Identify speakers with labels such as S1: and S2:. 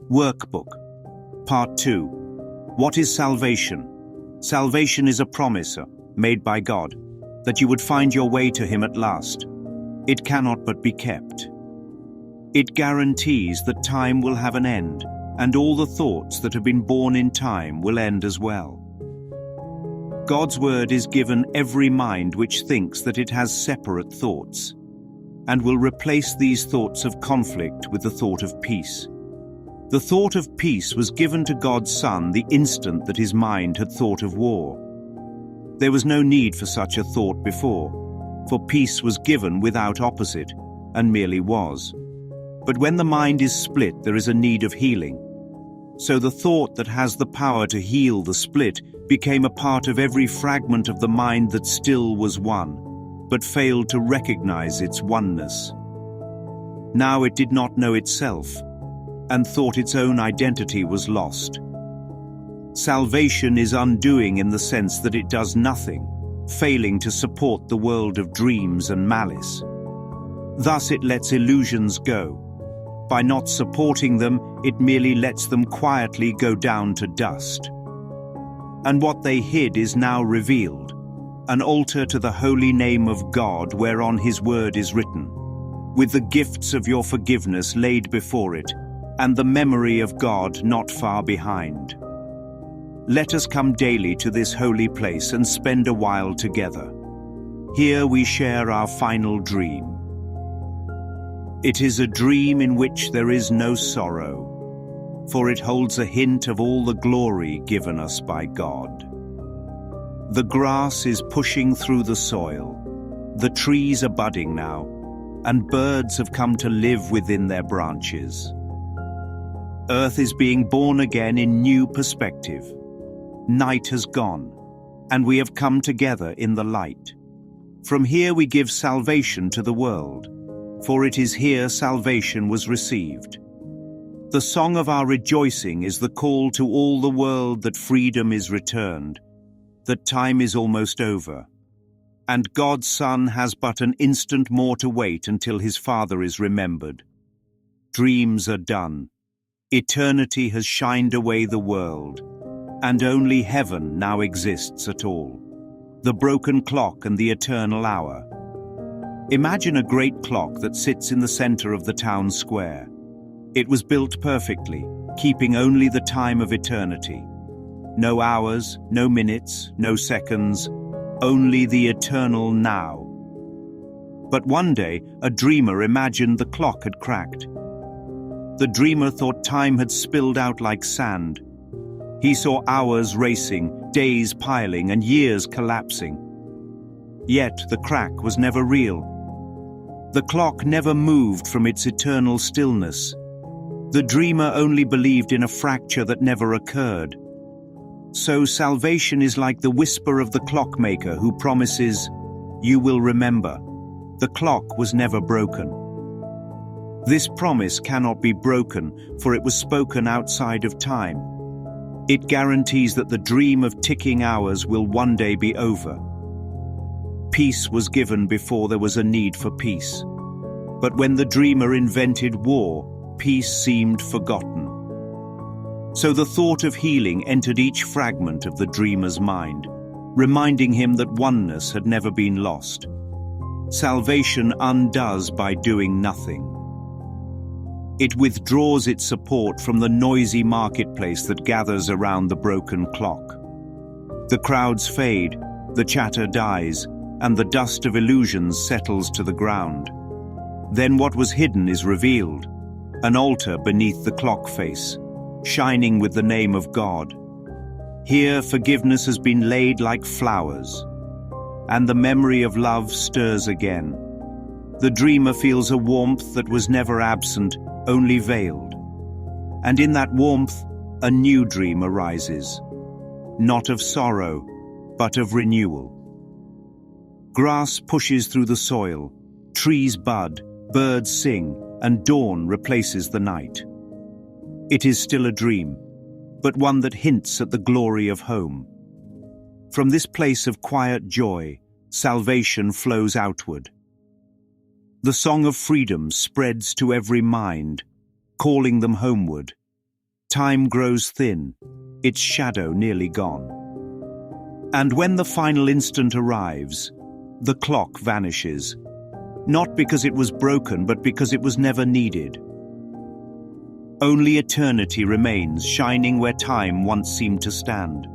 S1: Workbook. Part 2. What is salvation? Salvation is a promise made by God that you would find your way to Him at last. It cannot but be kept. It guarantees that time will have an end, and all the thoughts that have been born in time will end as well. God's word is given every mind which thinks that it has separate thoughts, and will replace these thoughts of conflict with the thought of peace. The thought of peace was given to God's Son the instant that his mind had thought of war. There was no need for such a thought before, for peace was given without opposite, and merely was. But when the mind is split, there is a need of healing. So the thought that has the power to heal the split became a part of every fragment of the mind that still was one, but failed to recognize its oneness. Now it did not know itself, and thought its own identity was lost. Salvation is undoing in the sense that it does nothing, failing to support the world of dreams and malice. Thus it lets illusions go. By not supporting them, it merely lets them quietly go down to dust. And what they hid is now revealed, an altar to the holy name of God whereon His word is written, with the gifts of your forgiveness laid before it, and the memory of God not far behind. Let us come daily to this holy place and spend a while together. Here we share our final dream. It is a dream in which there is no sorrow, for it holds a hint of all the glory given us by God. The grass is pushing through the soil, the trees are budding now, and birds have come to live within their branches. Earth is being born again in new perspective. Night has gone, and we have come together in the light. From here we give salvation to the world, for it is here salvation was received. The song of our rejoicing is the call to all the world that freedom is returned, that time is almost over, and God's Son has but an instant more to wait until His Father is remembered. Dreams are done. Eternity has shined away the world, and only heaven now exists at all. The broken clock and the eternal hour. Imagine a great clock that sits in the center of the town square. It was built perfectly, keeping only the time of eternity. No hours, no minutes, no seconds, only the eternal now. But one day, a dreamer imagined the clock had cracked. The dreamer thought time had spilled out like sand. He saw hours racing, days piling, and years collapsing. Yet the crack was never real. The clock never moved from its eternal stillness. The dreamer only believed in a fracture that never occurred. So salvation is like the whisper of the clockmaker who promises, "You will remember. The clock was never broken." This promise cannot be broken, for it was spoken outside of time. It guarantees that the dream of ticking hours will one day be over. Peace was given before there was a need for peace. But when the dreamer invented war, peace seemed forgotten. So the thought of healing entered each fragment of the dreamer's mind, reminding him that oneness had never been lost. Salvation undoes by doing nothing. It withdraws its support from the noisy marketplace that gathers around the broken clock. The crowds fade, the chatter dies, and the dust of illusions settles to the ground. Then what was hidden is revealed, an altar beneath the clock face, shining with the name of God. Here forgiveness has been laid like flowers, and the memory of love stirs again. The dreamer feels a warmth that was never absent, only veiled. And in that warmth, a new dream arises, not of sorrow, but of renewal. Grass pushes through the soil, trees bud, birds sing, and dawn replaces the night. It is still a dream, but one that hints at the glory of home. From this place of quiet joy, salvation flows outward. The song of freedom spreads to every mind, calling them homeward. Time grows thin, its shadow nearly gone. And when the final instant arrives, the clock vanishes, not because it was broken, but because it was never needed. Only eternity remains, shining where time once seemed to stand.